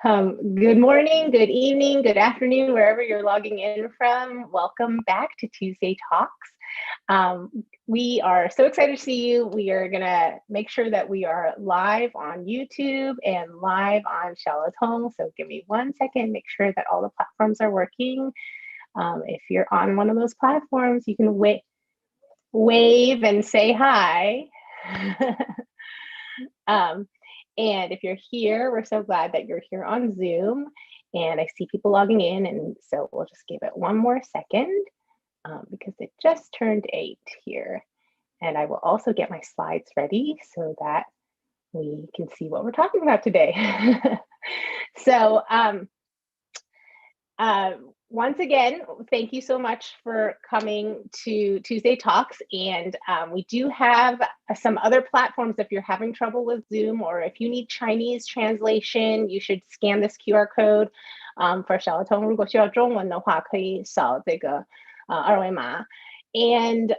Good morning, good evening, good afternoon, wherever you're logging in from. Welcome back to Tuesday Talks. We are so excited to see you. We are gonna make sure that we are live on YouTube and live on Charlottetown. So give me 1 second, make sure that all the platforms are working. If you're on one of those platforms, you can wave and say hi. And if you're here, we're so glad that you're here on Zoom, and I see people logging in, and so we'll just give it 1 more second because it just turned 8 here. And I will also get my slides ready so that we can see what we're talking about today. So once again, thank you so much for coming to Tuesday Talks. And we do have some other platforms if you're having trouble with Zoom, or if you need Chinese translation, you should scan this QR code for Charlottetown. 如果需要中文的话，可以扫这个二维码。And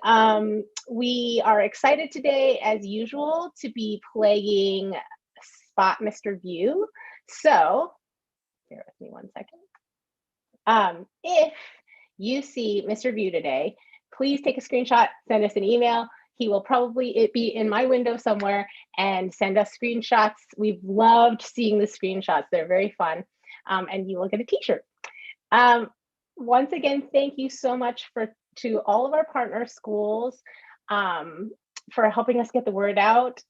we are excited today, as usual, to be playing Spot Mr. View. So, bear with me 1 second. If you see Mr. View today, please take a screenshot, send us an email. He will probably be in my window somewhere, and send us screenshots. We've loved seeing the screenshots. They're very fun. And you will get a t-shirt. Once again, thank you so much to all of our partner schools for helping us get the word out.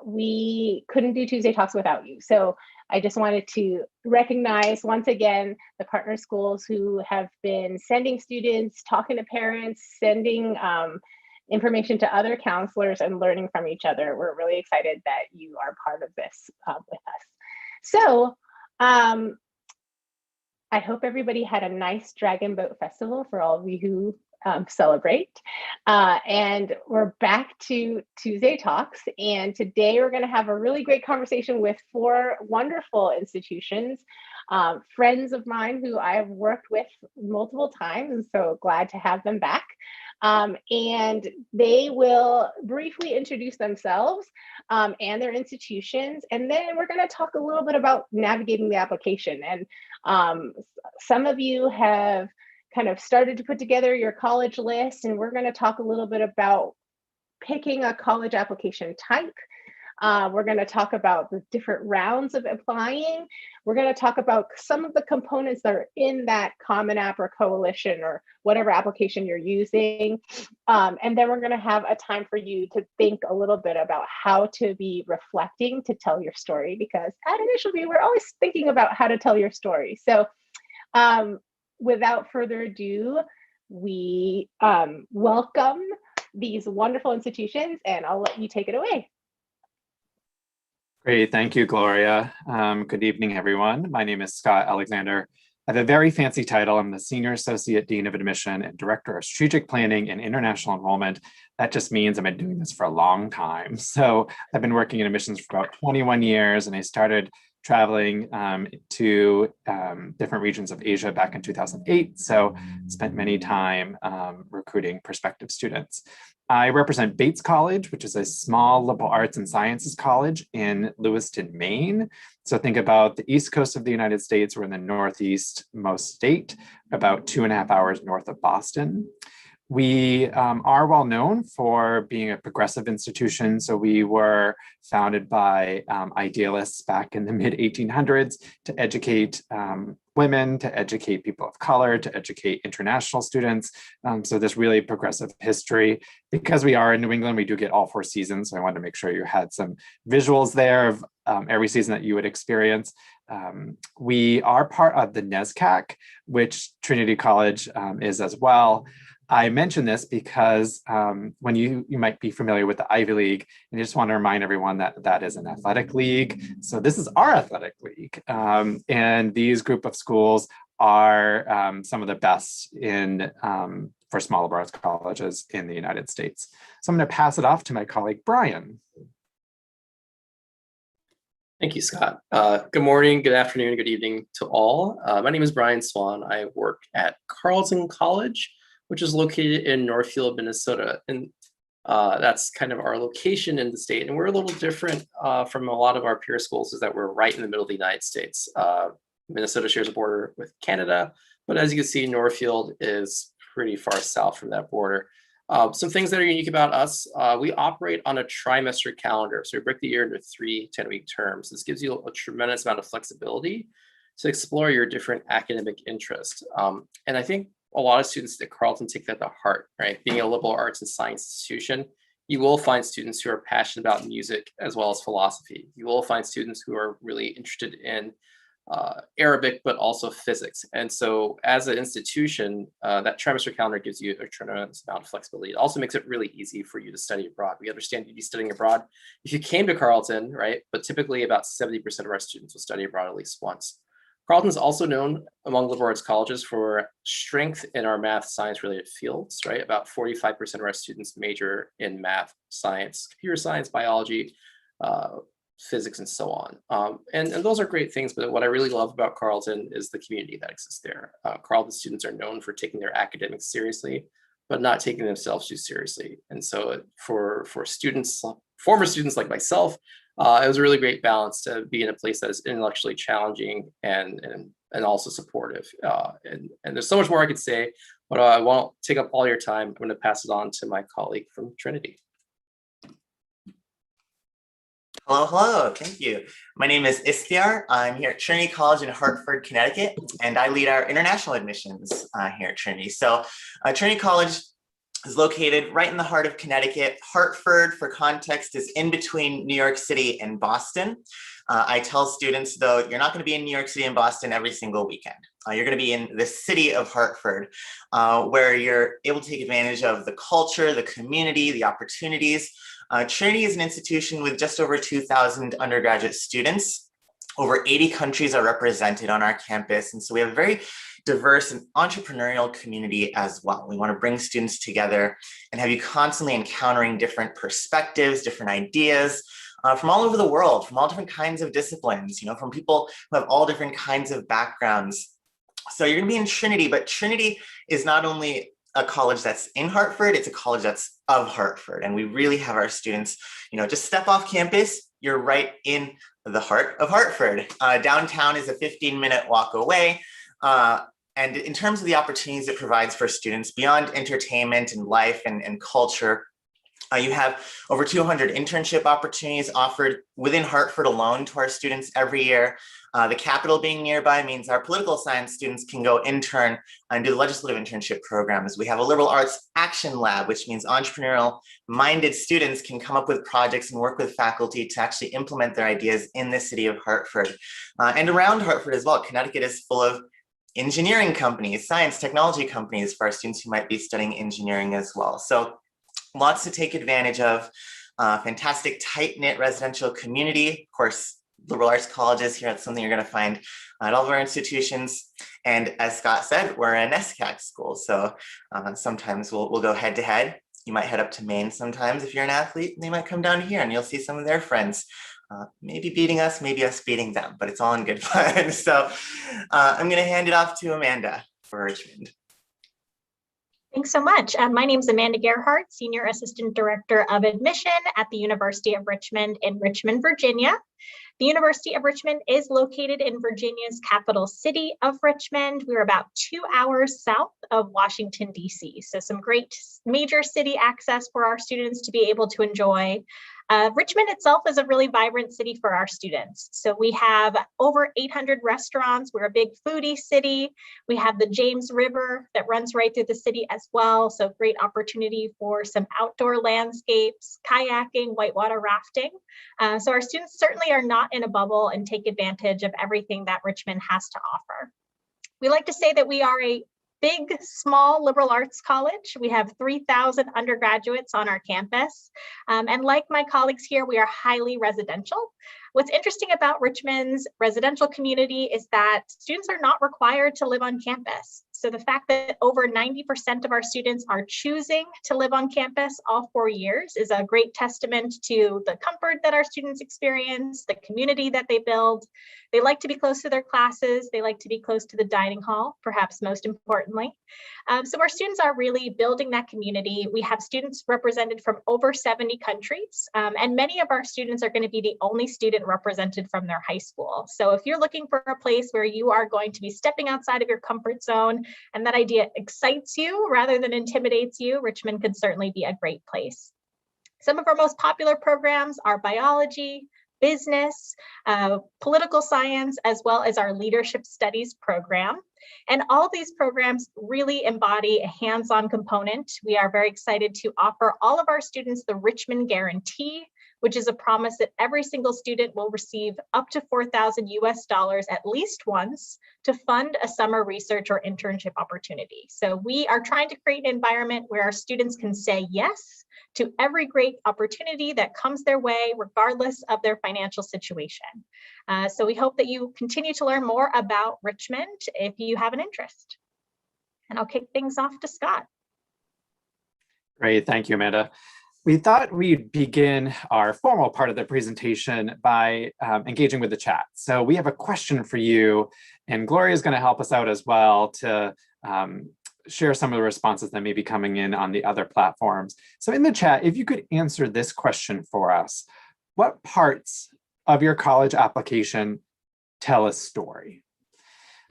We couldn't do Tuesday Talks without you. So I just wanted to recognize once again the partner schools who have been sending students, talking to parents, sending information to other counselors, and learning from each other. We're really excited that you are part of this with us. So I hope everybody had a nice Dragon Boat Festival for all of you who celebrate. And we're back to Tuesday Talks. And today we're going to have a really great conversation with 4 wonderful institutions, friends of mine who I've worked with multiple times, and so glad to have them back. And they will briefly introduce themselves and their institutions. And then we're going to talk a little bit about navigating the application. And some of you have kind of started to put together your college list, and we're going to talk a little bit about picking a college application type. We're going to talk about the different rounds of applying. We're going to talk about some of the components that are in that Common App or Coalition or whatever application you're using. And then we're going to have a time for you to think a little bit about how to be reflecting to tell your story, because at InitialView, we're always thinking about how to tell your story. So without further ado, we welcome these wonderful institutions, and I'll let you take it away. Great, thank you, Gloria. Good evening, everyone. My name is Scott Alexander. I have a very fancy title. I'm the Senior Associate Dean of Admission and Director of Strategic Planning and International Enrollment. That just means I've been doing this for a long time. So I've been working in admissions for about 21 years, and I started traveling to different regions of Asia back in 2008. So spent many time recruiting prospective students. I represent Bates College, which is a small liberal arts and sciences college in Lewiston, Maine. So think about the East Coast of the United States. We're in the northeast most state, about 2.5 hours north of Boston. We are well known for being a progressive institution. So we were founded by idealists back in the mid 1800s to educate women, to educate people of color, to educate international students. So this really progressive history. Because we are in New England, we do get all 4 seasons. So I wanted to make sure you had some visuals there of every season that you would experience. We are part of the NESCAC, which Trinity College is as well. I mention this because when you might be familiar with the Ivy League, and I just want to remind everyone that that is an athletic league. So this is our athletic league. And these group of schools are some of the best in for small liberal arts colleges in the United States. So I'm going to pass it off to my colleague, Brian. Thank you, Scott. Good morning, good afternoon, good evening to all. My name is Brian Swan. I work at Carleton College, which is located in Northfield, Minnesota. And That's kind of our location in the state. And we're a little different from a lot of our peer schools, is that we're right in the middle of the United States. Minnesota shares a border with Canada, but as you can see, Northfield is pretty far south from that border. Some things that are unique about us, we operate on a trimester calendar. So we break the year into 3 10-week terms. This gives you a tremendous amount of flexibility to explore your different academic interests. And I think a lot of students at Carleton take that to heart, right? Being a liberal arts and science institution, you will find students who are passionate about music as well as philosophy. You will find students who are really interested in Arabic, but also physics. And so as an institution, that trimester calendar gives you a tremendous amount of flexibility. It also makes it really easy for you to study abroad. We understand you'd be studying abroad if you came to Carleton, right? But typically about 70% of our students will study abroad at least once. Carleton is also known among liberal arts colleges for strength in our math science related fields, right? About 45% of our students major in math, science, computer science, biology, physics, and so on. And those are great things, but what I really love about Carleton is the community that exists there. Carleton students are known for taking their academics seriously, but not taking themselves too seriously. And so for students, former students like myself, it was a really great balance to be in a place that is intellectually challenging and also supportive. And there's so much more I could say, but I won't take up all your time. I'm going to pass it on to my colleague from Trinity. Hello, hello, thank you. My name is Istiar. I'm here at Trinity College in Hartford, Connecticut, and I lead our international admissions here at Trinity. So Trinity College is located right in the heart of Connecticut. Hartford, for context, is in between New York City and Boston. I tell students, though, you're not going to be in New York City and Boston every single weekend. You're going to be in the city of Hartford, where you're able to take advantage of the culture, the community, the opportunities. Trinity is an institution with just over 2,000 undergraduate students. Over 80 countries are represented on our campus, and so we have a very diverse and entrepreneurial community as well. We want to bring students together and have you constantly encountering different perspectives, different ideas from all over the world, from all different kinds of disciplines, from people who have all different kinds of backgrounds. So you're going to be in Trinity, but Trinity is not only a college that's in Hartford, it's a college that's of Hartford. And we really have our students, just step off campus, you're right in the heart of Hartford. Downtown is a 15-minute walk away. And in terms of the opportunities it provides for students beyond entertainment and life and culture, you have over 200 internship opportunities offered within Hartford alone to our students every year. The Capitol being nearby means our political science students can go intern and do the legislative internship programs. We have a liberal arts action lab, which means entrepreneurial-minded students can come up with projects and work with faculty to actually implement their ideas in the city of Hartford. And around Hartford as well, Connecticut is full of engineering companies, science, technology companies for our students who might be studying engineering as well. So lots to take advantage of. Fantastic tight-knit residential community. Of course, liberal arts colleges here, that's something you're going to find at all of our institutions. And as Scott said, we're a NESCAC school. So sometimes we'll go head to head. You might head up to Maine sometimes if you're an athlete, and they might come down here and you'll see some of their friends maybe beating us, maybe us beating them, but it's all in good fun. So I'm going to hand it off to Amanda for Richmond. Thanks so much. My name is Amanda Gerhardt, Senior Assistant Director of Admission at the University of Richmond in Richmond, Virginia. The University of Richmond is located in Virginia's capital city of Richmond. We're about 2 hours south of Washington, D.C. So some great major city access for our students to be able to enjoy. Richmond itself is a really vibrant city for our students. So we have over 800 restaurants. We're a big foodie city. We have the James River that runs right through the city as well. So great opportunity for some outdoor landscapes, kayaking, whitewater rafting. So our students certainly are not in a bubble and take advantage of everything that Richmond has to offer. We like to say that we are a big, small liberal arts college. We have 3,000 undergraduates on our campus. And like my colleagues here, we are highly residential. What's interesting about Richmond's residential community is that students are not required to live on campus. So the fact that over 90% of our students are choosing to live on campus all 4 years is a great testament to the comfort that our students experience, the community that they build. They like to be close to their classes. They like to be close to the dining hall, perhaps most importantly. So our students are really building that community. We have students represented from over 70 countries, and many of our students are going to be the only student represented from their high school. So if you're looking for a place where you are going to be stepping outside of your comfort zone and that idea excites you rather than intimidates you, Richmond could certainly be a great place. Some of our most popular programs are biology, business, political science, as well as our leadership studies program. And all these programs really embody a hands-on component. We are very excited to offer all of our students the Richmond Guarantee, which is a promise that every single student will receive up to $4,000 US at least once to fund a summer research or internship opportunity. So we are trying to create an environment where our students can say yes to every great opportunity that comes their way, regardless of their financial situation. So we hope that you continue to learn more about Richmond if you have an interest. And I'll kick things off to Scott. Great, thank you, Amanda. We thought we'd begin our formal part of the presentation by engaging with the chat. So we have a question for you, and Gloria is going to help us out as well to share some of the responses that may be coming in on the other platforms. So in the chat, if you could answer this question for us: what parts of your college application tell a story?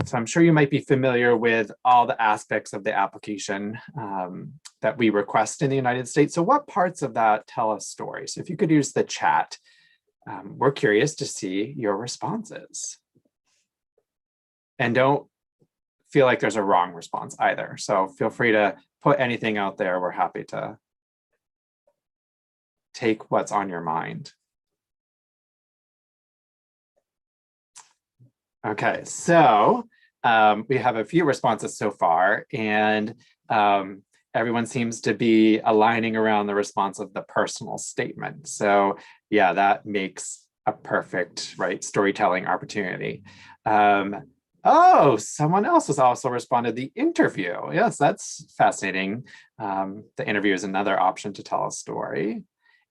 So I'm sure you might be familiar with all the aspects of the application that we request in the United States. So what parts of that tell a story? So if you could use the chat, we're curious to see your responses. And don't feel like there's a wrong response either. So feel free to put anything out there. We're happy to take what's on your mind. Okay, so we have a few responses so far, and everyone seems to be aligning around the response of the personal statement. So yeah, that makes a perfect, right, storytelling opportunity. Oh, someone else has also responded, the interview. Yes, that's fascinating. The interview is another option to tell a story.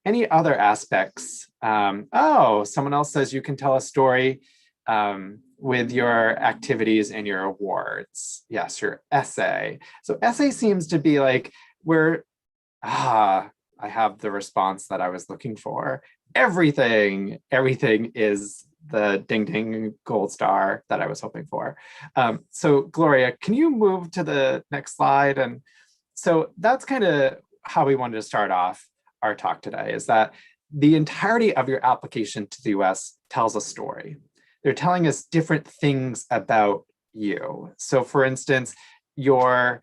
Any other aspects? Oh, someone else says you can tell a story with your activities and your awards. Yes, your essay. So essay seems to be like where, I have the response that I was looking for. Everything is the ding ding gold star that I was hoping for. So Gloria, can you move to the next slide? And so that's kind of how we wanted to start off our talk today, is that the entirety of your application to the US tells a story. They're telling us different things about you. So for instance, your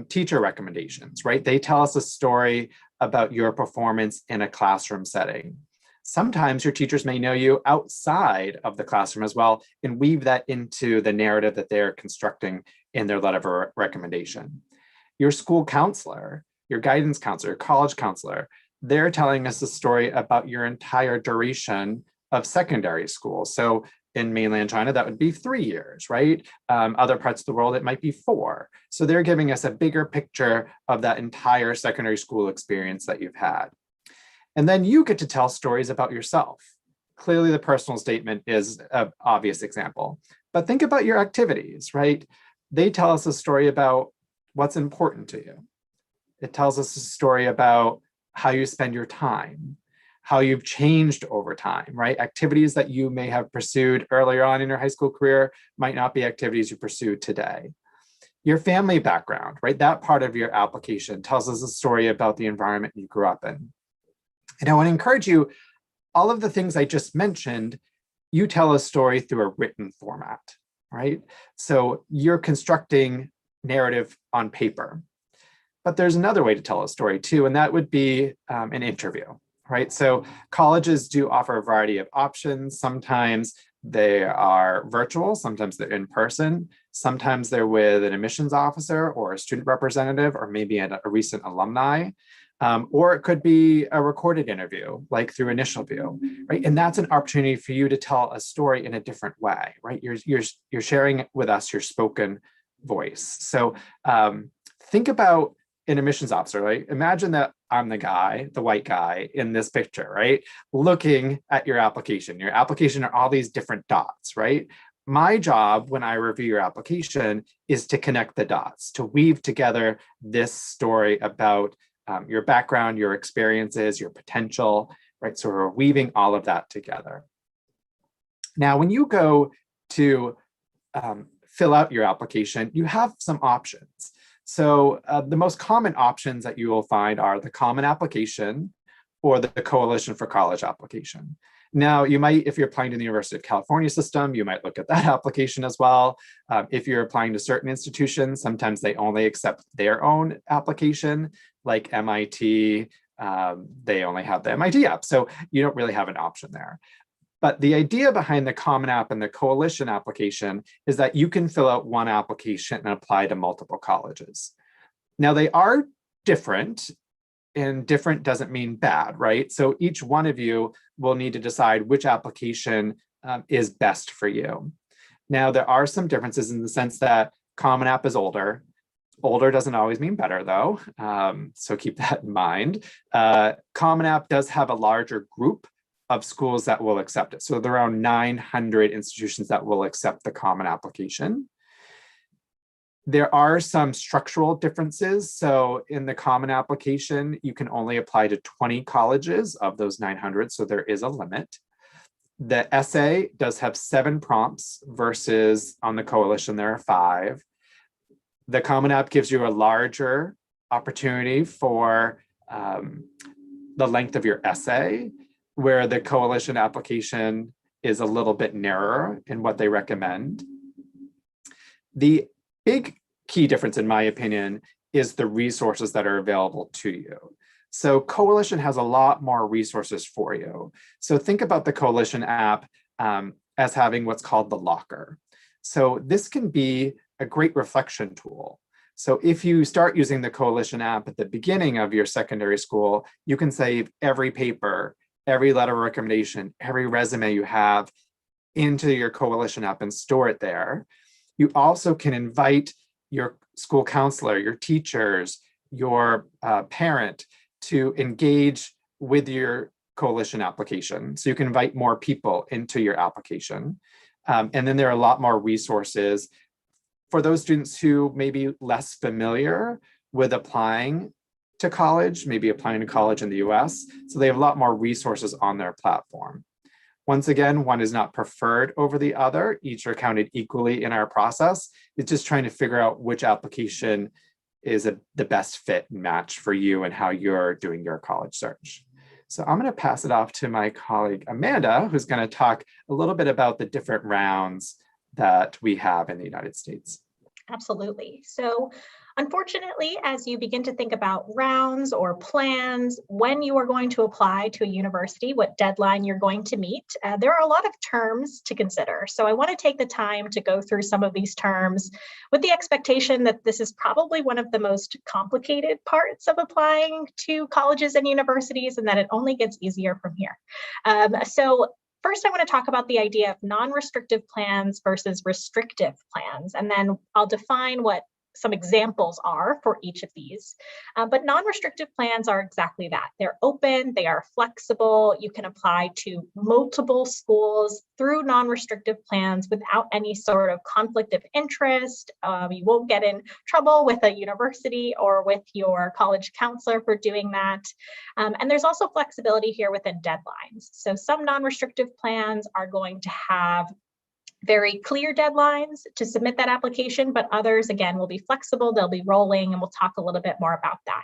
teacher recommendations, right? They tell us a story about your performance in a classroom setting. Sometimes your teachers may know you outside of the classroom as well and weave that into the narrative that they're constructing in their letter of recommendation. Your school counselor, your guidance counselor, your college counselor, they're telling us a story about your entire duration of secondary school. So in mainland China, that would be 3 years, right? Other parts of the world, it might be 4. So they're giving us a bigger picture of that entire secondary school experience that you've had. And then you get to tell stories about yourself. Clearly, the personal statement is an obvious example, but think about your activities, right? They tell us a story about what's important to you. It tells us a story about how you spend your time, how you've changed over time, right? Activities that you may have pursued earlier on in your high school career might not be activities you pursue today. Your family background, right? That part of your application tells us a story about the environment you grew up in. And I want to encourage you, all of the things I just mentioned, you tell a story through a written format, right? So you're constructing narrative on paper. But there's another way to tell a story too, and that would be an interview, right? So colleges do offer a variety of options. Sometimes they are virtual, sometimes they're in person, sometimes they're with an admissions officer or a student representative, or maybe a recent alumni. Or it could be a recorded interview, like through InitialView, right? And that's an opportunity for you to tell a story in a different way, right? You're sharing with us your spoken voice. So think about an admissions officer, right? Imagine that I'm the guy, the white guy in this picture, right? Looking at your application. Your application are all these different dots, right? My job when I review your application is to connect the dots, to weave together this story about your background, your experiences, your potential, right? So we're weaving all of that together. Now, when you go to fill out your application, you have some options. So the most common options that you will find are the common application or the Coalition for College application. Now, you might, if you're applying to the University of California system, you might look at that application as well. If you're applying to certain institutions, sometimes they only accept their own application, like MIT, they only have the MIT app. So you don't really have an option there. But the idea behind the Common App and the Coalition application is that you can fill out one application and apply to multiple colleges. Now, they are different, and different doesn't mean bad, right? So each one of you will need to decide which application is best for you. Now, there are some differences in the sense that Common App is older. Older doesn't always mean better, though, so keep that in mind. Common App does have a larger group of schools that will accept it. So there are around 900 institutions that will accept the common application. There are some structural differences. So in the common application, you can only apply to 20 colleges of those 900. So there is a limit. The essay does have 7 prompts versus on the coalition, there are 5. The Common App gives you a larger opportunity for the length of your essay, where the coalition application is a little bit narrower in what they recommend. The big key difference, in my opinion, is the resources that are available to you. So coalition has a lot more resources for you. So think about the coalition app as having what's called the locker. So this can be a great reflection tool. So if you start using the coalition app at the beginning of your secondary school, you can save every paper, every letter of recommendation, every resume you have into your coalition app and store it there. You also can invite your school counselor, your teachers, your parent to engage with your coalition application. So you can invite more people into your application. And then there are a lot more resources for those students who may be less familiar with applying to college, maybe applying to college in the US. So they have a lot more resources on their platform. Once again, one is not preferred over the other. Each are counted equally in our process. It's just trying to figure out which application is the best fit and match for you and how you're doing your college search. So I'm going to pass it off to my colleague, Amanda, who's going to talk a little bit about the different rounds that we have in the United States. Absolutely. So unfortunately, as you begin to think about rounds or plans, when you are going to apply to a university, what deadline you're going to meet, there are a lot of terms to consider. So I want to take the time to go through some of these terms with the expectation that this is probably one of the most complicated parts of applying to colleges and universities, and that it only gets easier from here. So first, I want to talk about the idea of non-restrictive plans versus restrictive plans, and then I'll define what some examples are for each of these. But non-restrictive plans are exactly that. They're open, they are flexible. You can apply to multiple schools through non-restrictive plans without any sort of conflict of interest. You won't get in trouble with a university or with your college counselor for doing that. And there's also flexibility here within deadlines. So some non-restrictive plans are going to have very clear deadlines to submit that application, but others, again, will be flexible, they'll be rolling, and we'll talk a little bit more about that.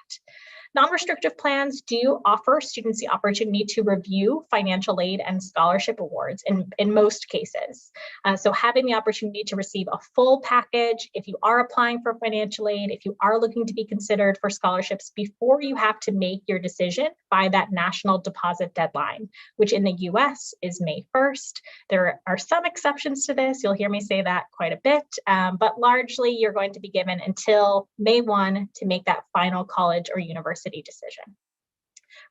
Non-restrictive plans do offer students the opportunity to review financial aid and scholarship awards in most cases. So having the opportunity to receive a full package, if you are applying for financial aid, if you are looking to be considered for scholarships before you have to make your decision by that national deposit deadline, which in the US is May 1st. There are some exceptions to this. You'll hear me say that quite a bit, but largely you're going to be given until May 1 to make that final college or university decision.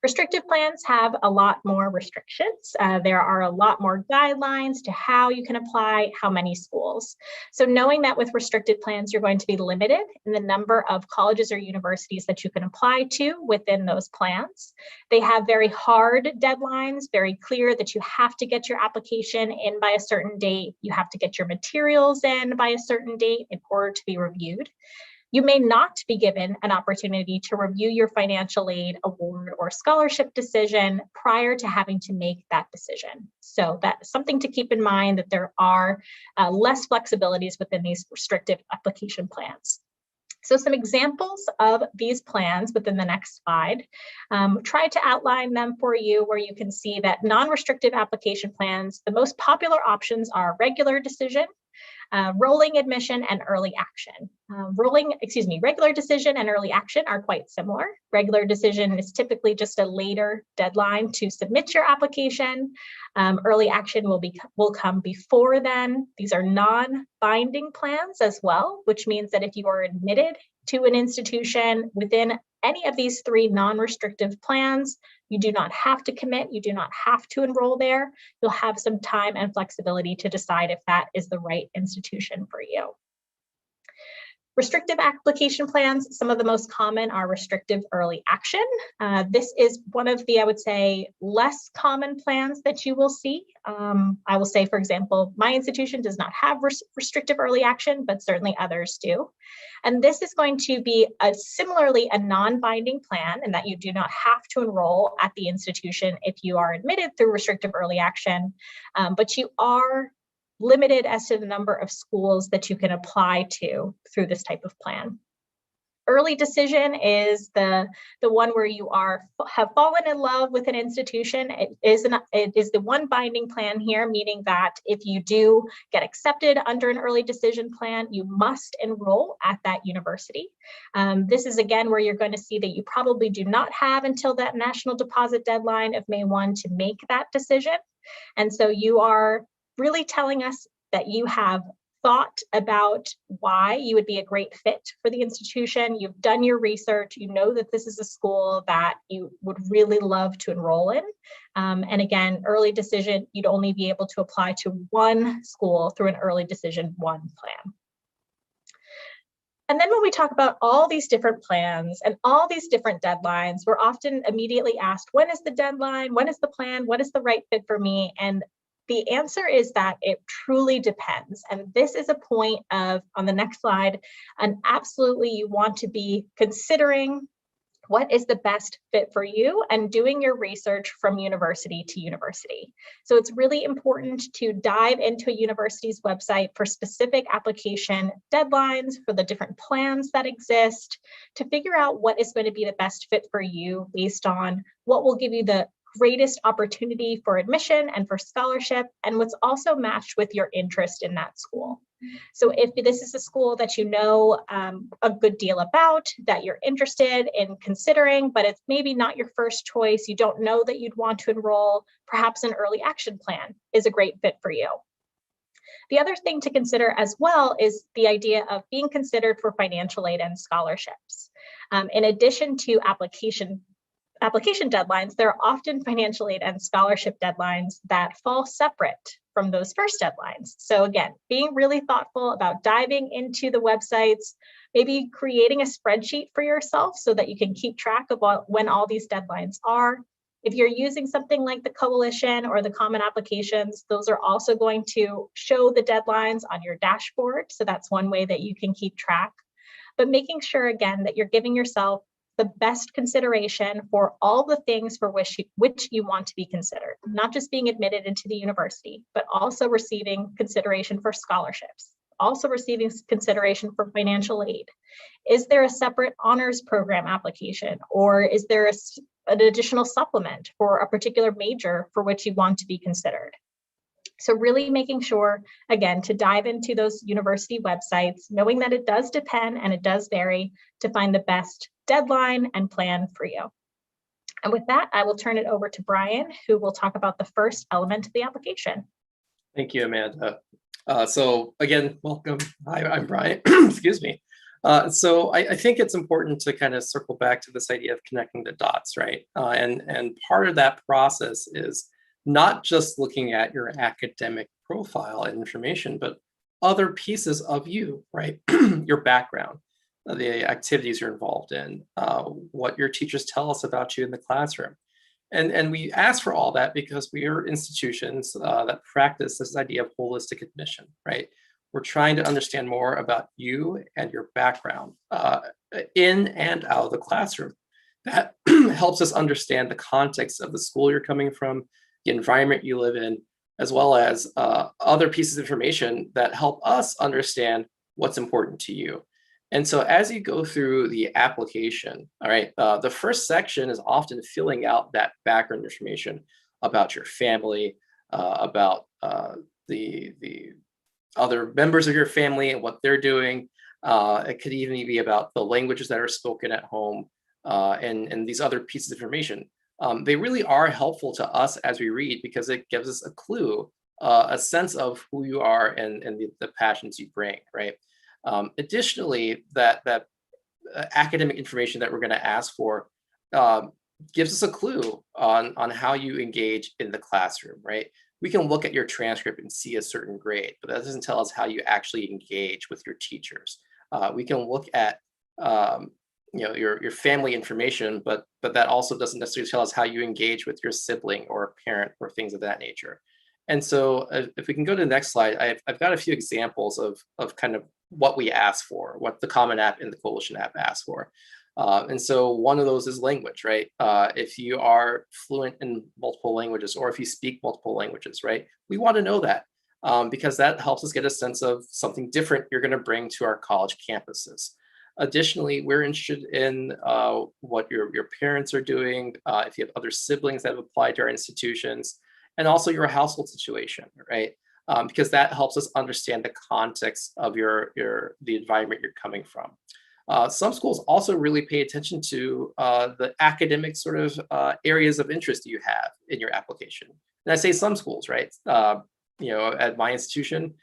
Restrictive plans have a lot more restrictions. There are a lot more guidelines to how you can apply how many schools. So knowing that with restricted plans, you're going to be limited in the number of colleges or universities that you can apply to within those plans. They have very hard deadlines, very clear that you have to get your application in by a certain date. You have to get your materials in by a certain date in order to be reviewed. You may not be given an opportunity to review your financial aid, award, or scholarship decision prior to having to make that decision. So that's something to keep in mind, that there are less flexibilities within these restrictive application plans. So some examples of these plans within the next slide. Try to outline them for you where you can see that non-restrictive application plans, the most popular options are regular decision, rolling admission, and early action. Regular decision and early action are quite similar. Regular decision is typically just a later deadline to submit your application. Early action will come before then. These are non-binding plans as well, which means that if you are admitted to an institution within any of these three non-restrictive plans, you do not have to commit, you do not have to enroll there. You'll have some time and flexibility to decide if that is the right institution for you. Restrictive application plans, some of the most common are restrictive early action. This is one of the, I would say, less common plans that you will see. I will say, for example, my institution does not have restrictive early action, but certainly others do. And this is going to be similarly a non-binding plan, in that you do not have to enroll at the institution if you are admitted through restrictive early action, but you are limited as to the number of schools that you can apply to through this type of plan. Early decision is the one where you have fallen in love with an institution. It is the one binding plan here, meaning that if you do get accepted under an early decision plan, you must enroll at that university. This is again where you're going to see that you probably do not have until that national deposit deadline of May 1 to make that decision. And so you are really telling us that you have thought about why you would be a great fit for the institution. You've done your research. You know that this is a school that you would really love to enroll in. And again, early decision, you'd only be able to apply to one school through an early decision 1 plan. And then when we talk about all these different plans and all these different deadlines, we're often immediately asked, when is the deadline? When is the plan? What is the right fit for me? And the answer is that it truly depends. And this is a point of, on the next slide, and absolutely you want to be considering what is the best fit for you and doing your research from university to university. So it's really important to dive into a university's website for specific application deadlines for the different plans that exist, to figure out what is going to be the best fit for you based on what will give you the greatest opportunity for admission and for scholarship, and what's also matched with your interest in that school. So if this is a school that you know a good deal about, that you're interested in considering, but it's maybe not your first choice, you don't know that you'd want to enroll, perhaps an early action plan is a great fit for you. The other thing to consider as well is the idea of being considered for financial aid and scholarships. In addition to application deadlines, there are often financial aid and scholarship deadlines that fall separate from those first deadlines. So again, being really thoughtful about diving into the websites, maybe creating a spreadsheet for yourself so that you can keep track of when all these deadlines are. If you're using something like the Coalition or the Common Applications, those are also going to show the deadlines on your dashboard. So that's one way that you can keep track. But making sure, again, that you're giving yourself the best consideration for all the things for which you want to be considered, not just being admitted into the university, but also receiving consideration for scholarships, also receiving consideration for financial aid. Is there a separate honors program application, or is there an additional supplement for a particular major for which you want to be considered? So really making sure, again, to dive into those university websites, knowing that it does depend and it does vary, to find the best deadline and plan for you. And with that, I will turn it over to Brian, who will talk about the first element of the application. Thank you, Amanda. So again, welcome. Hi, I'm Brian. Excuse me. So I think it's important to kind of circle back to this idea of connecting the dots, right? And part of that process is not just looking at your academic profile and information, but other pieces of you, right? Your background, the activities you're involved in, what your teachers tell us about you in the classroom. And we ask for all that because we are institutions that practice this idea of holistic admission, right? We're trying to understand more about you and your background in and out of the classroom. That helps us understand the context of the school you're coming from, the environment you live in, as well as other pieces of information that help us understand what's important to you. And so as you go through the application, all right, the first section is often filling out that background information about your family, about the other members of your family and what they're doing. It could even be about the languages that are spoken at home and these other pieces of information. They really are helpful to us as we read because it gives us a clue, a sense of who you are and the passions you bring, right? Additionally, that academic information that we're going to ask for gives us a clue on how you engage in the classroom, right? We can look at your transcript and see a certain grade, but that doesn't tell us how you actually engage with your teachers. We can look at your family information, but that also doesn't necessarily tell us how you engage with your sibling or parent or things of that nature. And so if we can go to the next slide, I've got a few examples of kind of what we ask for, what the Common App and the Coalition App ask for. And so one of those is language, right? If you are fluent in multiple languages or if you speak multiple languages, right? We want to know that because that helps us get a sense of something different you're going to bring to our college campuses. Additionally, we're interested in what your parents are doing, if you have other siblings that have applied to our institutions, and also your household situation, right? Because that helps us understand the context of the environment you're coming from. Some schools also really pay attention to the academic sort of areas of interest you have in your application. And I say some schools, right? At my institution,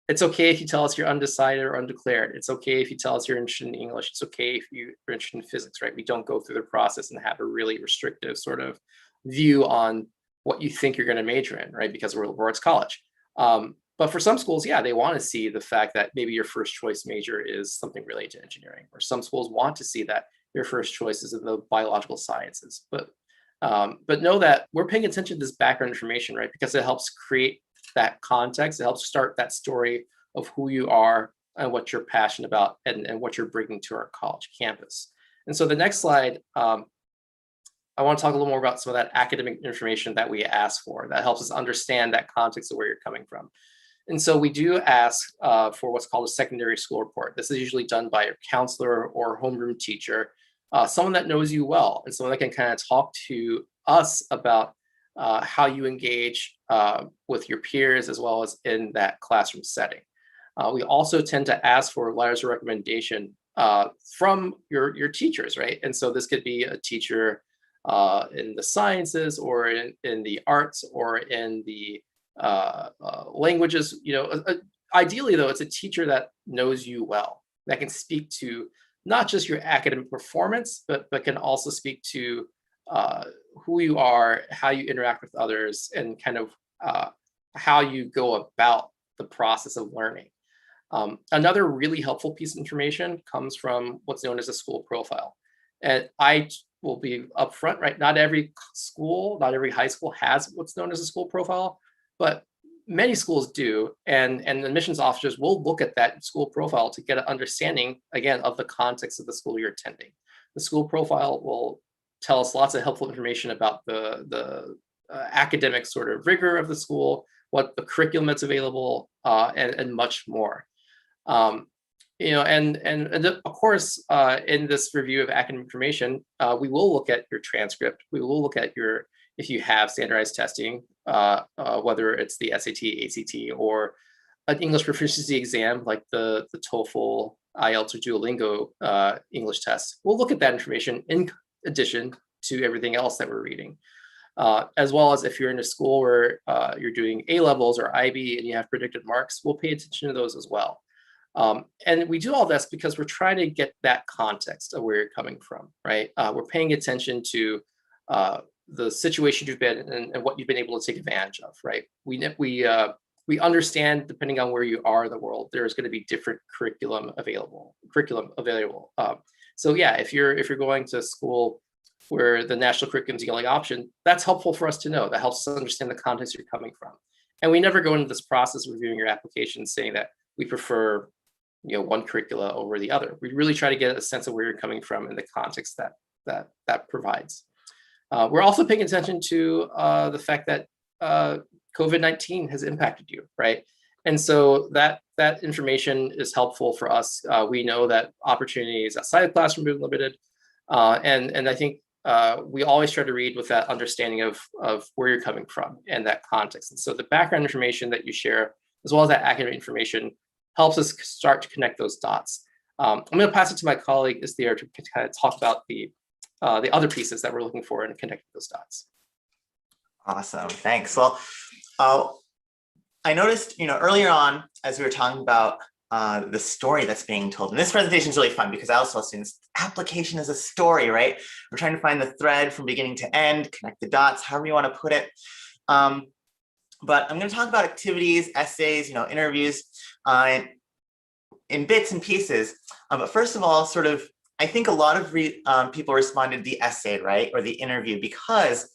it's okay if you tell us you're undecided or undeclared. It's okay if you tell us you're interested in English. It's okay if you're interested in physics, right? We don't go through the process and have a really restrictive sort of view on what you think you're going to major in, right? Because we're liberal arts college. But for some schools, yeah, they want to see the fact that maybe your first choice major is something related to engineering, or some schools want to see that your first choice is in the biological sciences. But know that we're paying attention to this background information, right? Because it helps create that context. It helps start that story of who you are and what you're passionate about and what you're bringing to our college campus. And so the next slide, I want to talk a little more about some of that academic information that we ask for that helps us understand that context of where you're coming from. And so we do ask for what's called a secondary school report. This is usually done by a counselor or homeroom teacher, someone that knows you well, and someone that can kind of talk to us about how you engage with your peers as well as in that classroom setting. We also tend to ask for letters of recommendation from your teachers, right? And so this could be a teacher in the sciences or in the arts or in the languages. Ideally though, it's a teacher that knows you well, that can speak to not just your academic performance, but can also speak to who you are, how you interact with others, and kind of how you go about the process of learning. Another really helpful piece of information comes from what's known as a school profile. And I will be upfront, right? Not every school, not every high school has what's known as a school profile, but many schools do. And admissions officers will look at that school profile to get an understanding, again, of the context of the school you're attending. The school profile will tell us lots of helpful information about the academic sort of rigor of the school, what the curriculum that's available, and much more. And of course, in this review of academic information, we will look at your transcript. We will look at if you have standardized testing, whether it's the SAT, ACT, or an English proficiency exam like the TOEFL, IELTS, or Duolingo English test. We'll look at that information in addition to everything else that we're reading. As well as if you're in a school where you're doing A-levels or IB and you have predicted marks, we'll pay attention to those as well. And we do all this because we're trying to get that context of where you're coming from, right? We're paying attention to the situation you've been in and what you've been able to take advantage of, right? We understand, depending on where you are in the world, there's going to be different curriculum available. So yeah, if you're going to school where the national curriculum is the only option, that's helpful for us to know. That helps us understand the context you're coming from. And we never go into this process of reviewing your application saying that we prefer, one curricula over the other. We really try to get a sense of where you're coming from and the context that provides. We're also paying attention to the fact that COVID-19 has impacted you, right? And so that information is helpful for us. We know that opportunities outside the classroom are limited, and I think we always try to read with that understanding of where you're coming from and that context. And so the background information that you share, as well as that academic information, helps us start to connect those dots. I'm going to pass it to my colleague Isthiar to kind of talk about the other pieces that we're looking for in connecting those dots. Awesome, thanks. Well, I noticed, earlier on, as we were talking about the story that's being told, and this presentation is really fun because I also tell students, application is a story, right? We're trying to find the thread from beginning to end, connect the dots, however you want to put it. But I'm going to talk about activities, essays, interviews in bits and pieces. But first of all, I think a lot of people responded to the essay, right, or the interview, because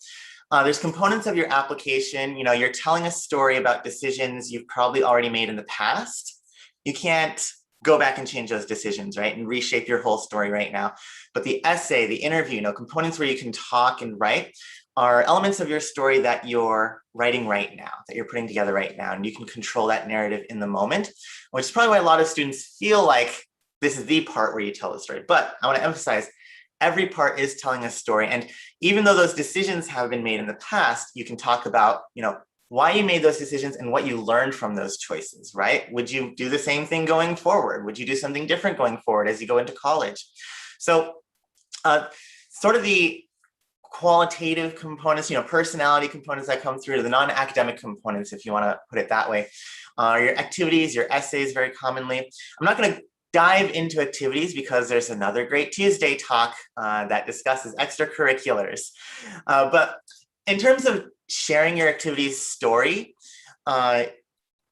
there's components of your application. You're telling a story about decisions you've probably already made in the past. You can't go back and change those decisions, right, and reshape your whole story right now. But the essay, the interview, components where you can talk and write are elements of your story that you're writing right now, that you're putting together right now, and you can control that narrative in the moment, which is probably why a lot of students feel like this is the part where you tell the story. But I want to emphasize, every part is telling a story. And even though those decisions have been made in the past, you can talk about, why you made those decisions and what you learned from those choices, right? Would you do the same thing going forward? Would you do something different going forward as you go into college? So sort of the qualitative components, personality components that come through, to the non-academic components, if you want to put it that way, your activities, your essays very commonly. I'm not going to dive into activities because there's another great Tuesday talk that discusses extracurriculars. But in terms of sharing your activity's story,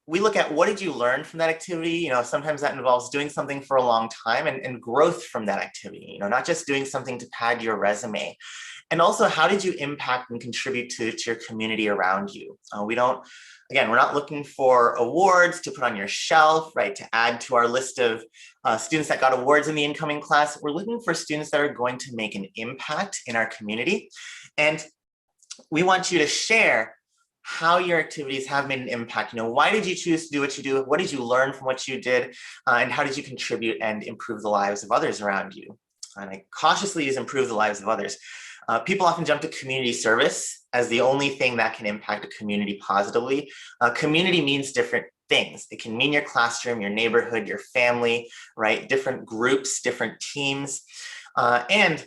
we look at what did you learn from that activity. Sometimes that involves doing something for a long time and growth from that activity, not just doing something to pad your resume. And also, how did you impact and contribute to your community around you? We're not looking for awards to put on your shelf, right, to add to our list of students that got awards in the incoming class. We're looking for students that are going to make an impact in our community. And we want you to share how your activities have made an impact. Why did you choose to do what you do? What did you learn from what you did? And how did you contribute and improve the lives of others around you? And I cautiously use improve the lives of others. People often jump to community service as the only thing that can impact a community positively. Community means different things. It can mean your classroom, your neighborhood, your family, right? Different groups, different teams. And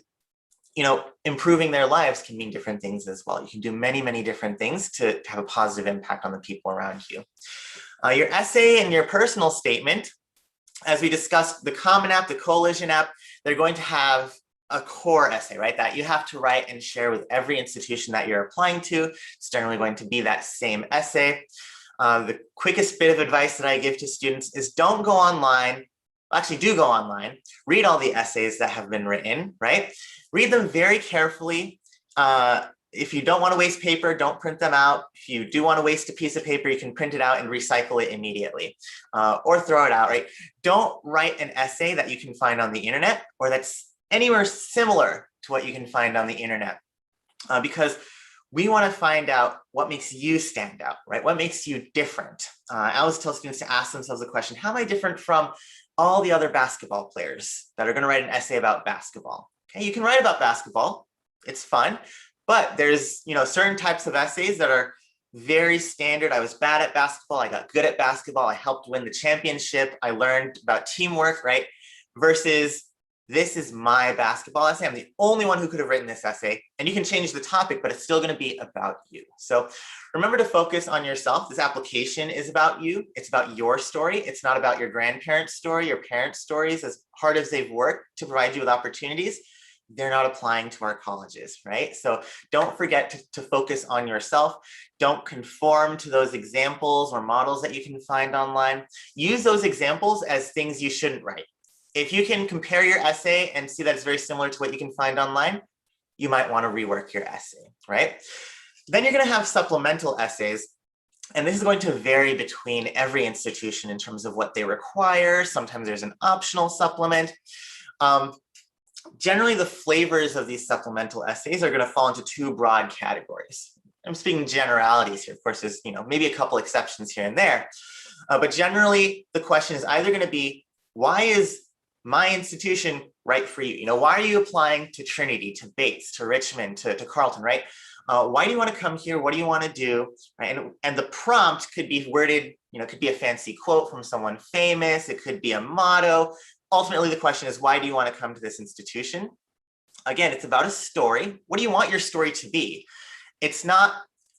improving their lives can mean different things as well. You can do many, many different things to have a positive impact on the people around you. Your essay and your personal statement, as we discussed, the Common App, the Coalition App, they're going to have a core essay, right, that you have to write and share with every institution that you're applying to. It's generally going to be that same essay. The quickest bit of advice that I give to students is don't go online. Actually, do go online, read all the essays that have been written, right? Read them very carefully. If you don't want to waste paper, don't print them out. If you do want to waste a piece of paper, you can print it out and recycle it immediately, or throw it out, right? Don't write an essay that you can find on the internet or that's anywhere similar to what you can find on the internet, because we want to find out what makes you stand out, right? What makes you different? I always tell students to ask themselves the question, how am I different from all the other basketball players that are going to write an essay about basketball? Okay, you can write about basketball. It's fun, but there's certain types of essays that are very standard. I was bad at basketball. I got good at basketball. I helped win the championship. I learned about teamwork, right? Versus this is my basketball essay. I'm the only one who could have written this essay, and you can change the topic, but it's still going to be about you. So remember to focus on yourself. This application is about you. It's about your story. It's not about your grandparents' story, your parents' stories. As hard as they've worked to provide you with opportunities, they're not applying to our colleges, right? So don't forget to focus on yourself. Don't conform to those examples or models that you can find online. Use those examples as things you shouldn't write. If you can compare your essay and see that it's very similar to what you can find online, you might want to rework your essay, right? Then you're going to have supplemental essays. And this is going to vary between every institution in terms of what they require. Sometimes there's an optional supplement. Generally, the flavors of these supplemental essays are going to fall into two broad categories. I'm speaking generalities here. Of course, there's maybe a couple exceptions here and there. But generally, the question is either going to be, why is my institution right for you? Why are you applying to Trinity, to Bates, to Richmond, to Carleton, right? Why do you want to come here? What do you want to do? Right? And the prompt could be worded, it could be a fancy quote from someone famous. It could be a motto. Ultimately, the question is, why do you want to come to this institution? Again, it's about a story. What do you want your story to be? It's not,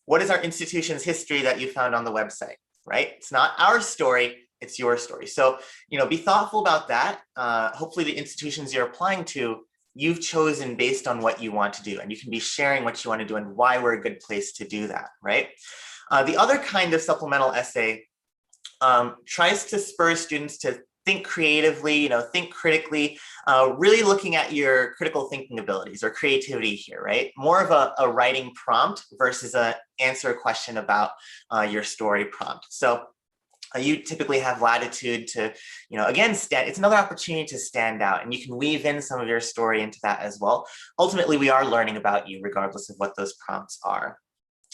what is our institution's history that you found on the website, right? It's not our story, it's your story. So, be thoughtful about that. Hopefully the institutions you're applying to, you've chosen based on what you want to do, and you can be sharing what you want to do and why we're a good place to do that, right? The other kind of supplemental essay tries to spur students to think creatively, think critically, really looking at your critical thinking abilities or creativity here, right? More of a writing prompt versus an answer question about your story prompt. So you typically have latitude to, again, it's another opportunity to stand out, and you can weave in some of your story into that as well. Ultimately, we are learning about you regardless of what those prompts are.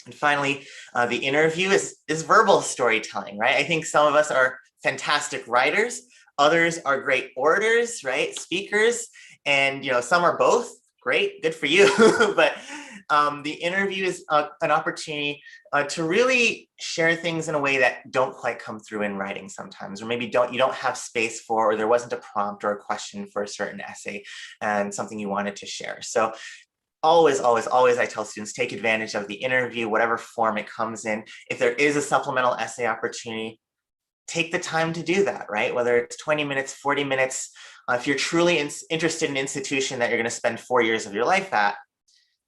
And finally, the interview is verbal storytelling, right? I think some of us are fantastic writers. Others are great orators, right? Speakers, and some are both. Great, good for you. But the interview is an opportunity to really share things in a way that don't quite come through in writing sometimes, or maybe you don't have space for, or there wasn't a prompt or a question for a certain essay and something you wanted to share. So always, always, always, I tell students, take advantage of the interview, whatever form it comes in. If there is a supplemental essay opportunity, take the time to do that, right? Whether it's 20 minutes, 40 minutes, if you're truly interested in an institution that you're going to spend 4 years of your life at,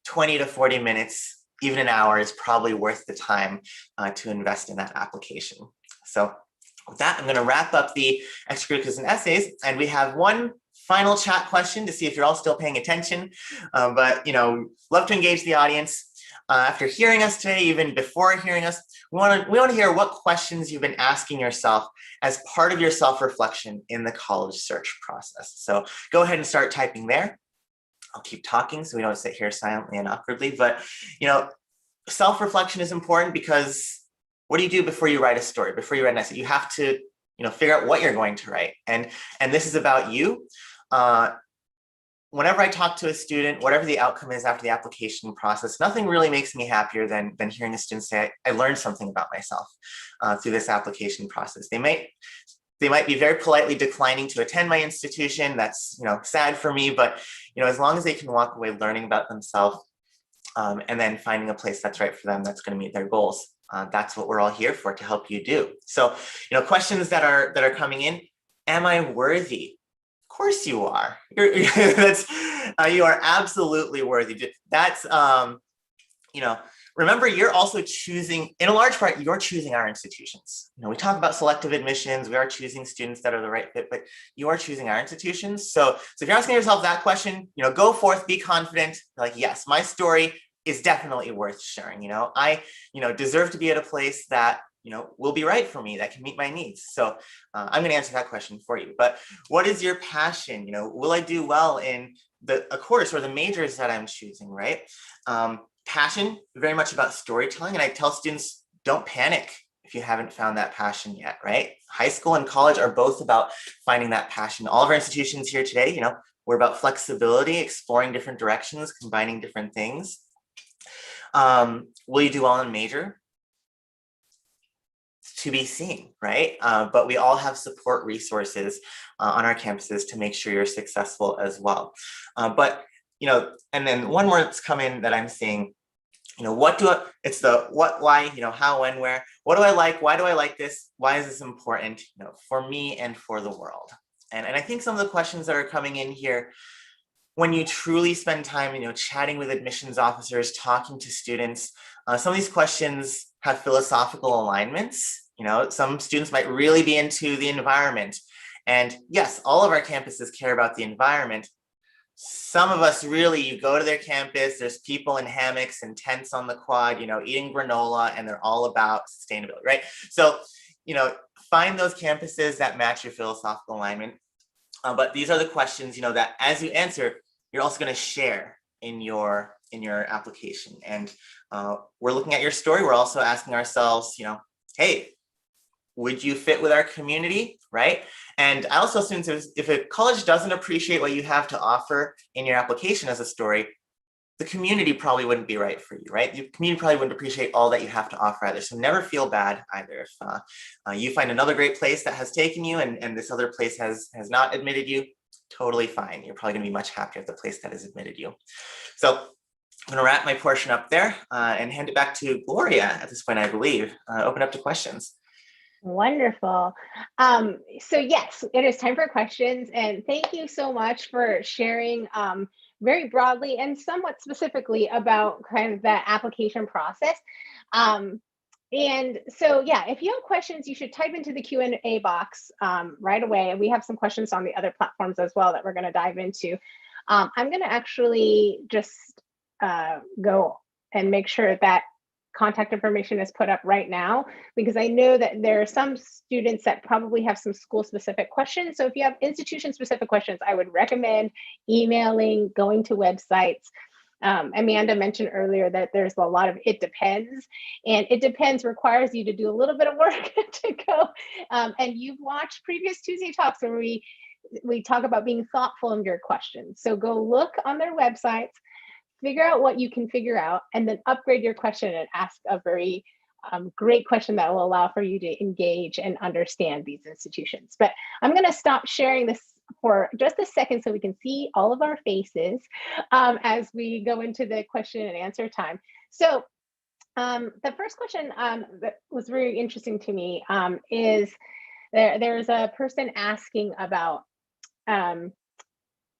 20 to 40 minutes, even an hour is probably worth the time to invest in that application. So with that, I'm going to wrap up the extracurriculars and essays, and we have one final chat question to see if you're all still paying attention. But love to engage the audience. After hearing us today, even before hearing us, we want to hear what questions you've been asking yourself as part of your self-reflection in the college search process. So go ahead and start typing there. I'll keep talking so we don't sit here silently and awkwardly. But self-reflection is important, because what do you do before you write a story, before you write an essay? You have to figure out what you're going to write, and this is about you. Whenever I talk to a student, whatever the outcome is after the application process, nothing really makes me happier than hearing a student say, I learned something about myself through this application process. They might be very politely declining to attend my institution. That's sad for me, but as long as they can walk away learning about themselves and then finding a place that's right for them, that's going to meet their goals. That's what we're all here for, to help you do. So questions that are coming in. Am I worthy? Of course you are. You are absolutely worthy. That's remember, you're also choosing, in a large part, you're choosing our institutions. We talk about selective admissions. We are choosing students that are the right fit, but you are choosing our institutions. So if you're asking yourself that question, go forth, be confident. Like, yes, my story is definitely worth sharing. I deserve to be at a place that will be right for me, that can meet my needs. So I'm going to answer that question for you. But what is your passion? Will I do well in a course or the majors that I'm choosing, right? Passion, very much about storytelling. And I tell students, don't panic if you haven't found that passion yet, right? High school and college are both about finding that passion. All of our institutions here today, we're about flexibility, exploring different directions, combining different things. Will you do well in major? to be seen, right? But we all have support resources on our campuses to make sure you're successful as well. But, and then one more that's come in that I'm seeing, it's the what, why, how, when, where, what do I like? Why do I like this? Why is this important, for me and for the world? And I think some of the questions that are coming in here, when you truly spend time, chatting with admissions officers, talking to students, some of these questions have philosophical alignments. Some students might really be into the environment. And yes, all of our campuses care about the environment. Some of us really, you go to their campus, there's people in hammocks and tents on the quad, eating granola, and they're all about sustainability, right? So, find those campuses that match your philosophical alignment. But these are the questions, that as you answer, you're also going to share in your application. And we're looking at your story. We're also asking ourselves, hey, would you fit with our community, right? And I also assume if a college doesn't appreciate what you have to offer in your application as a story, the community probably wouldn't be right for you, right? The community probably wouldn't appreciate all that you have to offer either. So never feel bad either. If you find another great place that has taken you and this other place has not admitted you, totally fine. You're probably gonna be much happier at the place that has admitted you. So I'm gonna wrap my portion up there and hand it back to Gloria at this point, I believe. Open up to questions. Wonderful. So yes, it is time for questions. And thank you so much for sharing very broadly and somewhat specifically about kind of the application process. And so, yeah, if you have questions, you should type into the Q&A box right away. And we have some questions on the other platforms as well that we're going to dive into. I'm going to actually just go and make sure that contact information is put up right now, because I know that there are some students that probably have some school specific questions. So if you have institution specific questions, I would recommend emailing, going to websites. Amanda mentioned earlier that there's a lot of it depends, and it depends requires you to do a little bit of work to go. And you've watched previous Tuesday Talks where we talk about being thoughtful in your questions. So go look on their websites, figure out what you can figure out, and then upgrade your question and ask a very great question that will allow for you to engage and understand these institutions. But I'm going to stop sharing this for just a second so we can see all of our faces as we go into the question and answer time. So the first question that was very interesting to me is there's a person asking about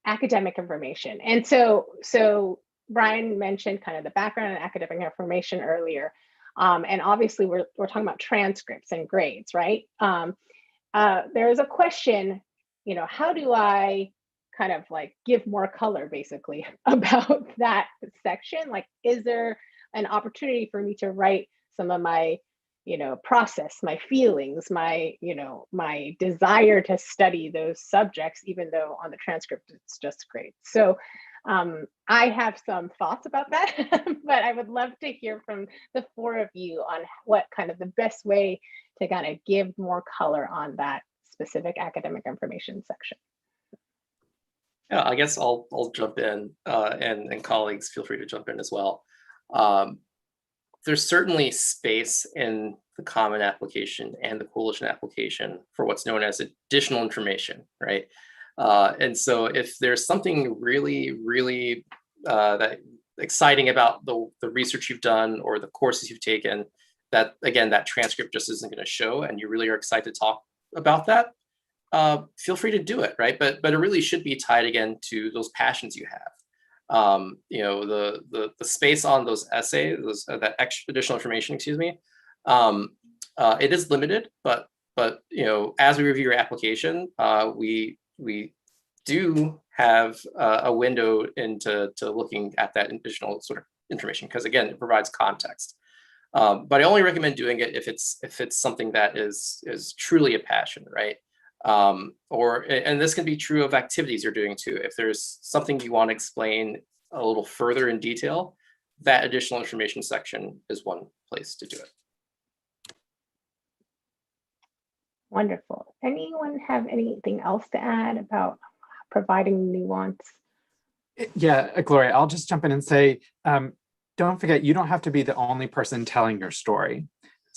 academic information. And so Brian mentioned kind of the background and academic information earlier. And obviously we're talking about transcripts and grades, right? There's a question, how do I kind of like give more color basically about that section? Like, is there an opportunity for me to write some of my, process, my feelings, my desire to study those subjects, even though on the transcript it's just grades? So I have some thoughts about that, but I would love to hear from the four of you on what kind of the best way to kind of give more color on that specific academic information section. Yeah, I guess I'll jump in, and colleagues feel free to jump in as well. There's certainly space in the Common application and the Coalition application for what's known as additional information, right? And so if there's something really that exciting about the research you've done or the courses you've taken, that again, that transcript just isn't going to show, and you really are excited to talk about that, feel free to do it, right? But it really should be tied again to those passions you have. The space on those essays, that extra additional information, excuse me, it is limited, but as we review your application, we do have a window into looking at that additional sort of information, because again, it provides context. But I only recommend doing it if it's something that is truly a passion, right? And this can be true of activities you're doing too. If there's something you want to explain a little further in detail, that additional information section is one place to do it. Wonderful. Anyone have anything else to add about providing nuance? Yeah, Gloria, I'll just jump in and say, don't forget, you don't have to be the only person telling your story.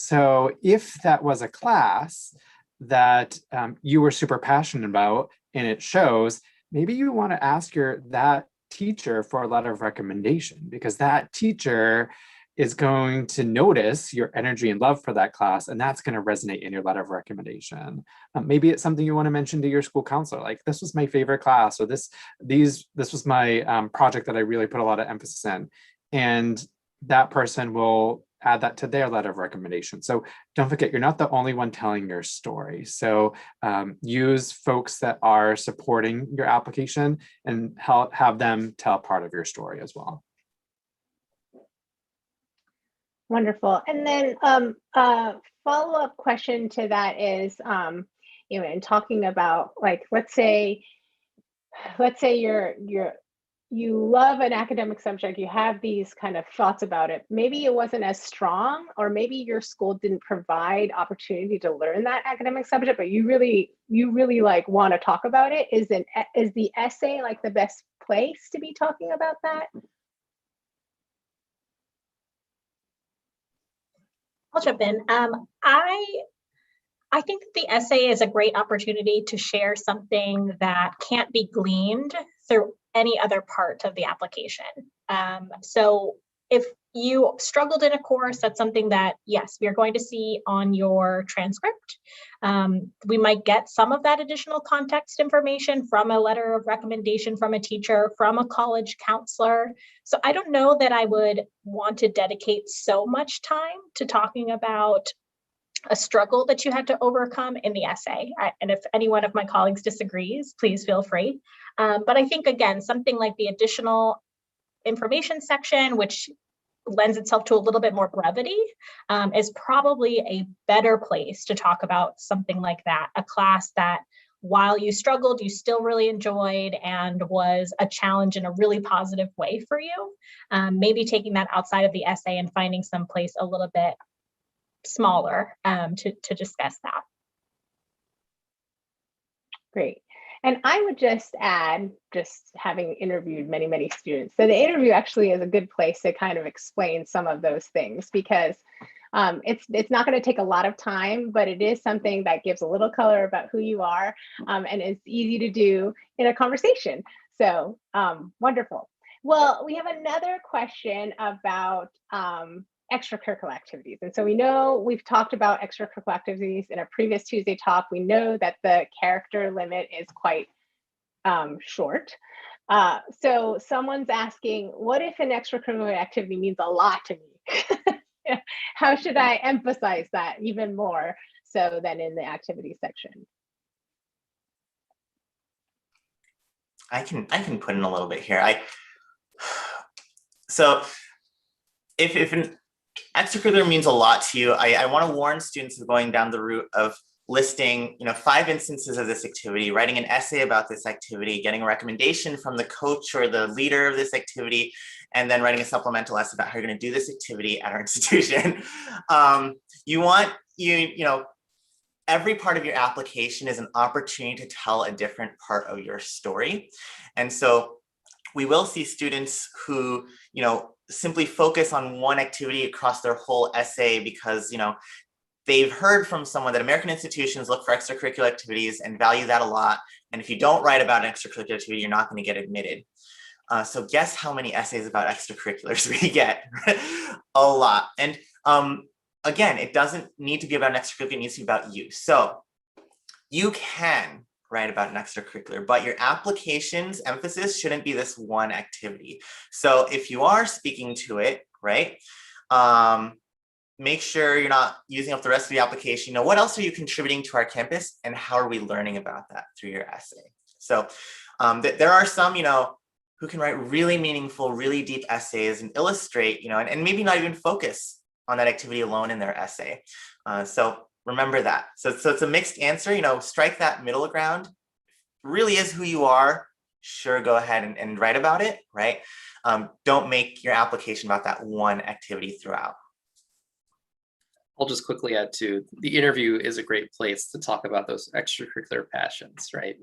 So if that was a class that you were super passionate about and it shows, maybe you want to ask that teacher for a letter of recommendation, because that teacher is going to notice your energy and love for that class, and that's going to resonate in your letter of recommendation. Maybe it's something you want to mention to your school counselor, like, this was my favorite class, or this was my project that I really put a lot of emphasis in, and that person will add that to their letter of recommendation. So don't forget, you're not the only one telling your story. So use folks that are supporting your application and have them tell part of your story as well. Wonderful. And then follow-up question to that is, in talking about, like, let's say you love an academic subject, you have these kind of thoughts about it. Maybe it wasn't as strong, or maybe your school didn't provide opportunity to learn that academic subject, but you really like want to talk about it. Is the essay like the best place to be talking about that? I'll jump in. I think that the essay is a great opportunity to share something that can't be gleaned through any other part of the application. So if you struggled in a course, that's something that, yes, we are going to see on your transcript. We might get some of that additional context information from a letter of recommendation from a teacher, from a college counselor. So I don't know that I would want to dedicate so much time to talking about a struggle that you had to overcome in the essay. And if any one of my colleagues disagrees, please feel free. But I think, again, something like the additional information section, which lends itself to a little bit more brevity, is probably a better place to talk about something like that. A class that, while you struggled, you still really enjoyed and was a challenge in a really positive way for you. Maybe taking that outside of the essay and finding some place a little bit smaller to discuss that. Great. And I would just add, just having interviewed many, many students, so the interview actually is a good place to kind of explain some of those things, because it's not going to take a lot of time, but it is something that gives a little color about who you are, and it's easy to do in a conversation. So wonderful. Well, we have another question about extracurricular activities. And so we know we've talked about extracurricular activities in a previous Tuesday talk. We know that the character limit is quite short. So someone's asking, what if an extracurricular activity means a lot to me? How should I emphasize that even more so than in the activity section? I can put in a little bit here. So if an extracurricular means a lot to you, I want to warn students of going down the route of listing, 5 instances of this activity, writing an essay about this activity, getting a recommendation from the coach or the leader of this activity, and then writing a supplemental essay about how you're going to do this activity at our institution. Every part of your application is an opportunity to tell a different part of your story. And so we will see students who, simply focus on one activity across their whole essay because, they've heard from someone that American institutions look for extracurricular activities and value that a lot. And if you don't write about an extracurricular activity, you're not going to get admitted. So guess how many essays about extracurriculars we get? A lot. And again, it doesn't need to be about an extracurricular, it needs to be about you. So you can write about an extracurricular, but your application's emphasis shouldn't be this one activity. So if you are speaking to it, right, make sure you're not using up the rest of the application. What else are you contributing to our campus, and how are we learning about that through your essay? So there are some, who can write really meaningful, really deep essays and illustrate, and maybe not even focus on that activity alone in their essay. So remember that. So it's a mixed answer, strike that middle ground. Really is who you are. Sure, go ahead and write about it, right? Don't make your application about that one activity throughout. I'll just quickly add to, the interview is a great place to talk about those extracurricular passions, right?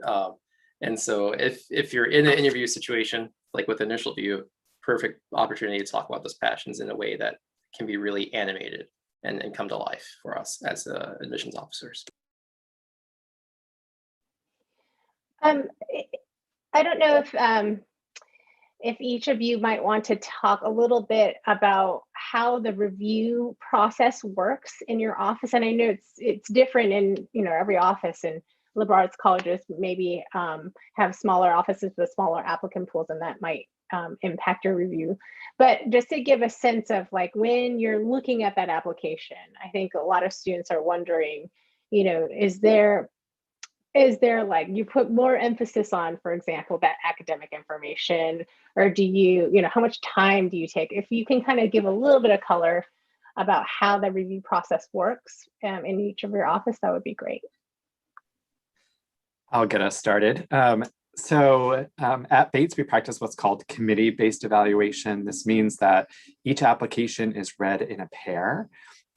And so if you're in an interview situation, like with InitialView, perfect opportunity to talk about those passions in a way that can be really animated. and come to life for us as admissions officers. I don't know if each of you might want to talk a little bit about how the review process works in your office. And I know it's different in every office, and liberal arts colleges maybe have smaller offices with smaller applicant pools, and that might impact your review. But just to give a sense of like when you're looking at that application, I think a lot of students are wondering, is there like you put more emphasis on, for example, that academic information, or do you, how much time do you take? If you can kind of give a little bit of color about how the review process works in each of your office, that would be great. I'll get us started. At Bates, we practice what's called committee-based evaluation. This means that each application is read in a pair.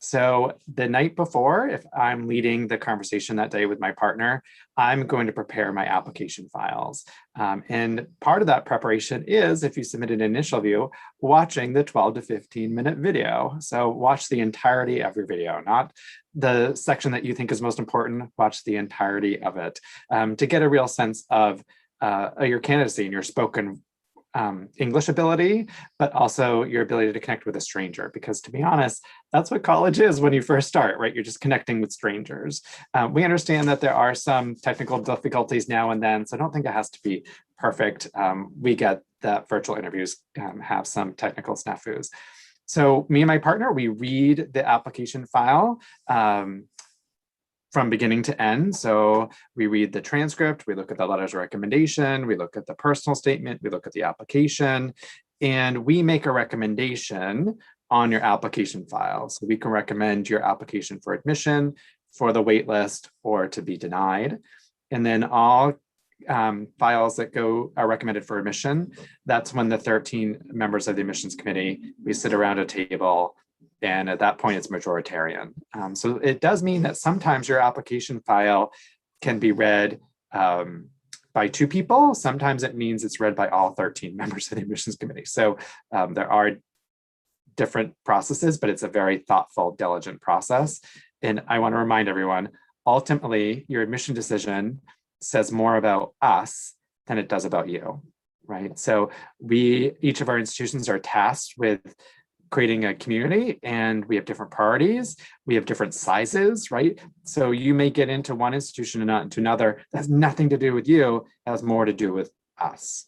So the night before, if I'm leading the conversation that day with my partner, I'm going to prepare my application files. And part of that preparation is, if you submit an InitialView, watching the 12 to 15 minute video. So watch the entirety of your video, not the section that you think is most important, watch the entirety of it to get a real sense of your candidacy and your spoken English ability, but also your ability to connect with a stranger. Because to be honest, that's what college is when you first start, right? You're just connecting with strangers. We understand that there are some technical difficulties now and then, so I don't think it has to be perfect. We get that virtual interviews have some technical snafus. So me and my partner, we read the application file from beginning to end. So we read the transcript, we look at the letters of recommendation, we look at the personal statement, we look at the application, and we make a recommendation on your application file. So we can recommend your application for admission, for the wait list, or to be denied. And then all files that are recommended for admission, that's when the 13 members of the admissions committee, we sit around a table, and at that point it's majoritarian. So it does mean that sometimes your application file can be read by 2 people. Sometimes it means it's read by all 13 members of the admissions committee. So there are different processes, but it's a very thoughtful, diligent process. And I want to remind everyone, ultimately, your admission decision says more about us than it does about you, right? So each of our institutions are tasked with creating a community, and we have different priorities. We have different sizes, right? So you may get into one institution and not into another. That has nothing to do with you. It has more to do with us.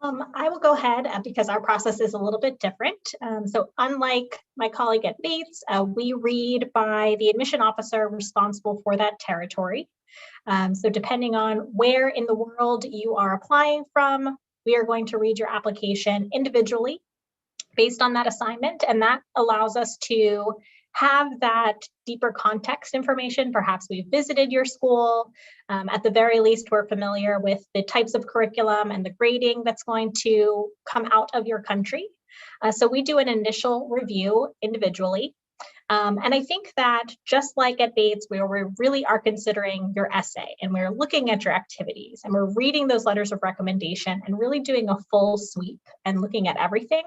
I will go ahead because our process is a little bit different. So unlike my colleague at Bates, we read by the admission officer responsible for that territory. So depending on where in the world you are applying from, we are going to read your application individually based on that assignment, and that allows us to have that deeper context information. Perhaps we've visited your school. At the very least, we're familiar with the types of curriculum and the grading that's going to come out of your country. So we do an initial review individually. And I think that just like at Bates, where we really are considering your essay and we're looking at your activities and we're reading those letters of recommendation and really doing a full sweep and looking at everything,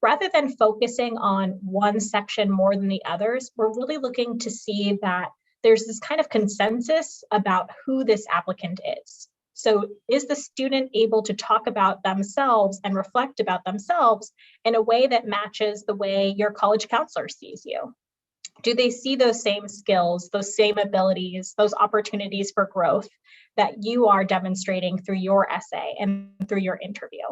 rather than focusing on one section more than the others, we're really looking to see that there's this kind of consensus about who this applicant is. So is the student able to talk about themselves and reflect about themselves in a way that matches the way your college counselor sees you? Do they see those same skills, those same abilities, those opportunities for growth that you are demonstrating through your essay and through your interview?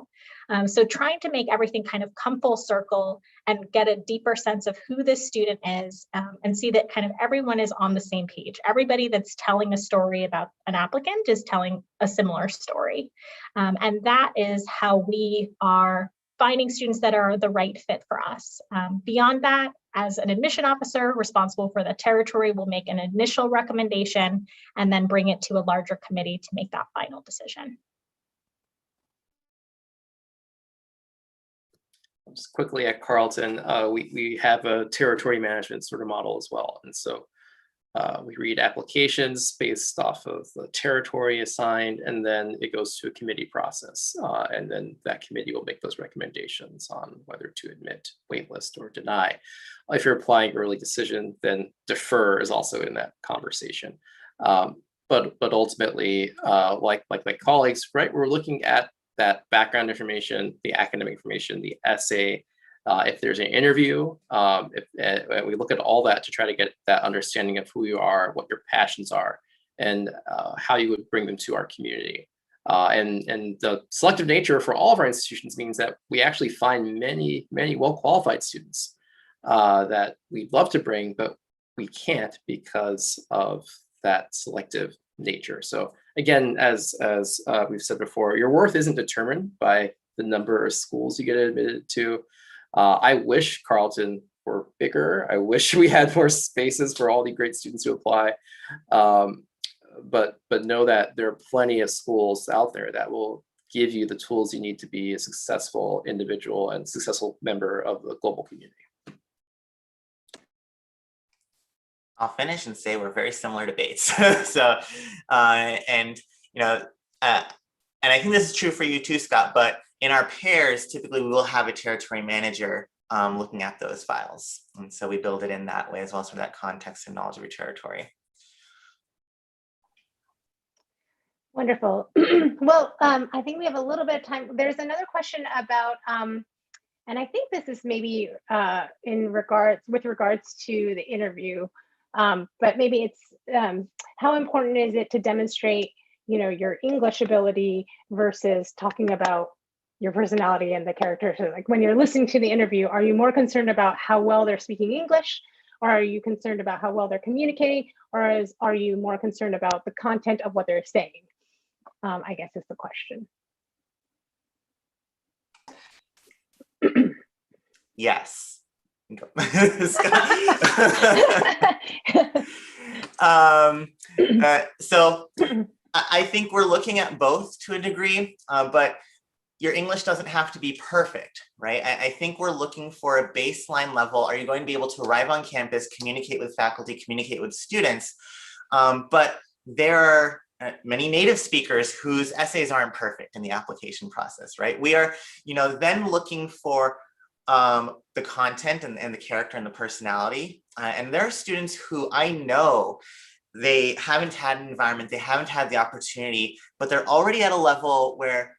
So trying to make everything kind of come full circle and get a deeper sense of who this student is and see that kind of everyone is on the same page. Everybody that's telling a story about an applicant is telling a similar story. And that is how we are finding students that are the right fit for us. Beyond that, as an admission officer responsible for the territory, will make an initial recommendation and then bring it to a larger committee to make that final decision. Just quickly at Carleton, we have a territory management sort of model as well. And so we read applications based off of the territory assigned, and then it goes to a committee process. And then that committee will make those recommendations on whether to admit, waitlist, or deny. If you're applying early decision, then defer is also in that conversation. But ultimately, like my colleagues, right, we're looking at that background information, the academic information, the essay. If there's an interview, we look at all that to try to get that understanding of who you are, what your passions are, and how you would bring them to our community. And the selective nature for all of our institutions means that we actually find many well-qualified students that we'd love to bring, but we can't because of that selective nature. So again, as we've said before, your worth isn't determined by the number of schools you get admitted to. I wish Carleton were bigger. I wish we had more spaces for all the great students to apply. But know that there are plenty of schools out there that will give you the tools you need to be a successful individual and successful member of the global community. I'll finish and say we're very similar debates. So, and I think this is true for you too, Scott, but in our pairs, typically we will have a territory manager looking at those files. And so we build it in that way as well as for that context and knowledge of your territory. Wonderful. Well, I think we have a little bit of time. There's another question about, and I think this is maybe with regards to the interview, but maybe it's how important is it to demonstrate, your English ability versus talking about your personality and the character. So like when you're listening to the interview, are you more concerned about how well they're speaking English, or are you concerned about how well they're communicating, or are you more concerned about the content of what they're saying? I guess is the question. Yes. So I think we're looking at both to a degree, but your English doesn't have to be perfect, right? I think we're looking for a baseline level. Are you going to be able to arrive on campus, communicate with faculty, communicate with students? But there are many native speakers whose essays aren't perfect in the application process, right? We are, then looking for the content and the character and the personality. And there are students who I know they haven't had an environment, they haven't had the opportunity, but they're already at a level where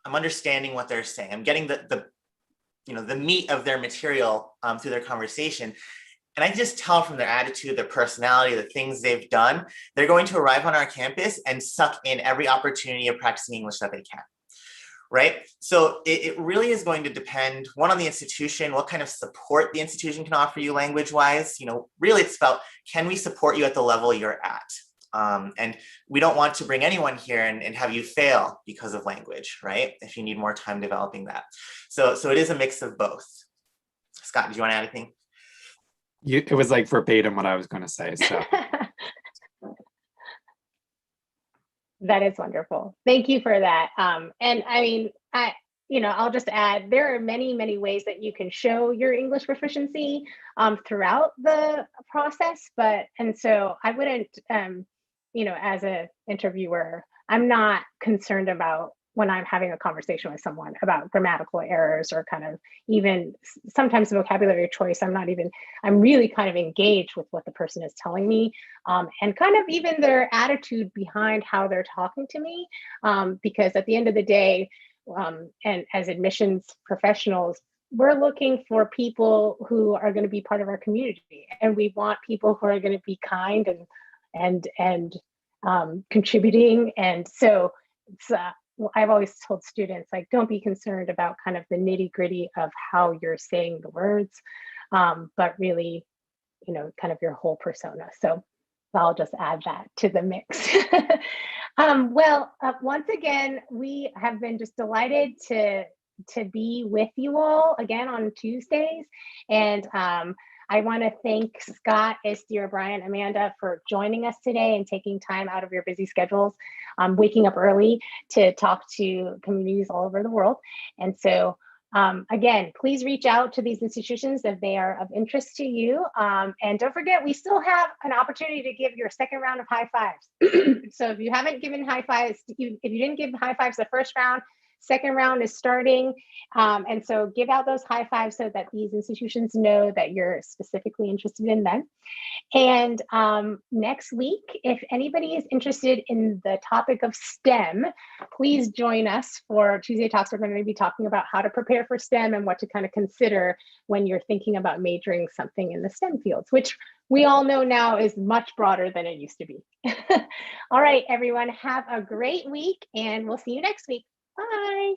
I'm understanding what they're saying. I'm getting the meat of their material through their conversation. And I can just tell from their attitude, their personality, the things they've done, they're going to arrive on our campus and suck in every opportunity of practicing English that they can, right? So it really is going to depend, one, on the institution, what kind of support the institution can offer you language-wise. Really it's about, can we support you at the level you're at? And we don't want to bring anyone here and have you fail because of language, right? If you need more time developing that. So it is a mix of both. Scott, did you want to add anything? It was like verbatim what I was going to say. So that is wonderful. Thank you for that. And I mean, I'll just add, there are many ways that you can show your English proficiency throughout the process. And so I wouldn't, as an interviewer, I'm not concerned about when I'm having a conversation with someone about grammatical errors or kind of even sometimes vocabulary choice. I'm really kind of engaged with what the person is telling me and kind of even their attitude behind how they're talking to me. Because at the end of the day, and as admissions professionals, we're looking for people who are going to be part of our community, and we want people who are going to be kind and contributing. And so it's, I've always told students, like, don't be concerned about kind of the nitty gritty of how you're saying the words, but really, kind of your whole persona. So I'll just add that to the mix. Once again, we have been just delighted to be with you all again on Tuesdays. And I want to thank Scott, Istiar, Brian, Amanda for joining us today and taking time out of your busy schedules, waking up early to talk to communities all over the world. And so Again, please reach out to these institutions if they are of interest to you. And don't forget, we still have an opportunity to give your second round of high fives. So if you haven't given high fives, if you didn't give high fives the first round, second round is starting. And so give out those high fives so that these institutions know that you're specifically interested in them. And next week, if anybody is interested in the topic of STEM, please join us for Tuesday Talks. We're going to be talking about how to prepare for STEM and what to kind of consider when you're thinking about majoring something in the STEM fields, which we all know now is much broader than it used to be. All right, everyone, have a great week, and we'll see you next week. Bye.